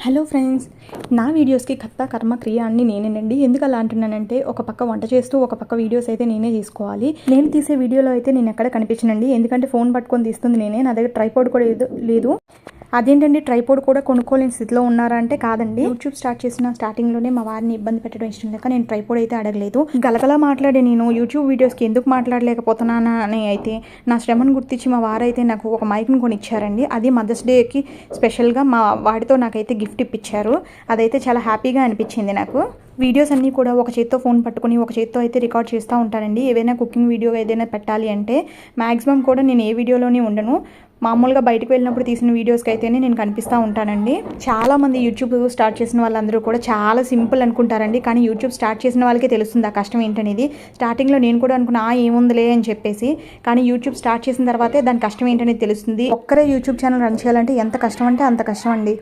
Hello friends, నా వీడియోస్కి కర్త కర్మ క్రియ అన్ని నేనేనండి. ఎందుకు అలా అంటున్నానంటే, ఒక పక్క వంట చేస్తూ ఒక పక్క వీడియోస్ అయితే నేనే తీసుకోవాలి. నేను తీసే వీడియోలో అయితే నేను ఎక్కడ కనిపించనండి, ఎందుకంటే ఫోన్ పట్టుకొని తీస్తుంది నేనే. నా దగ్గర ట్రైపాడ్ కూడా లేదు. అదేంటండి, ట్రైపాడ్ కూడా కొనుక్కోలేని స్థితిలో ఉన్నారా అంటే కాదండి. యూట్యూబ్ స్టార్ట్ చేసిన స్టార్టింగ్లోనే మా వారిని ఇబ్బంది పెట్టడం ఇష్టం లేక నేను ట్రైపాడ్ అయితే అడగలేదు. గలగలా మాట్లాడే నేను యూట్యూబ్ వీడియోస్కి ఎందుకు మాట్లాడలేకపోతున్నానా అని అయితే నా శ్రమను గుర్తించి మా వారైతే నాకు ఒక మైక్ని కొని ఇచ్చారండి. అది మదర్స్ డేకి స్పెషల్గా మా వాడితో నాకైతే గిఫ్ట్ ఇప్పించారు. అదైతే చాలా హ్యాపీగా అనిపించింది నాకు. వీడియోస్ అన్నీ కూడా ఒక చేత్తో ఫోన్ పట్టుకుని ఒక చేత్తో అయితే రికార్డ్ చేస్తూ ఉంటానండి. ఏదైనా కుకింగ్ వీడియో ఏదైనా పెట్టాలి అంటే మ్యాక్సిమం కూడా నేను ఏ వీడియోలోనే ఉండను. మామూలుగా బయటకు వెళ్ళినప్పుడు తీసిన వీడియోస్కి అయితేనే నేను కనిపిస్తూ ఉంటానండి. చాలామంది యూట్యూబ్ స్టార్ట్ చేసిన వాళ్ళందరూ కూడా చాలా సింపుల్ అనుకుంటారండి, కానీ యూట్యూబ్ స్టార్ట్ చేసిన వాళ్ళకే తెలుస్తుంది ఆ కష్టం ఏంటనేది. స్టార్టింగ్లో నేను కూడా అనుకున్నా ఏముందిలే అని చెప్పేసి, కానీ యూట్యూబ్ స్టార్ట్ చేసిన తర్వాతే దాని కష్టం ఏంటనేది తెలుస్తుంది. ఒక్కరే యూట్యూబ్ ఛానల్ రన్ చేయాలంటే ఎంత కష్టం అంటే అంత కష్టం అండి.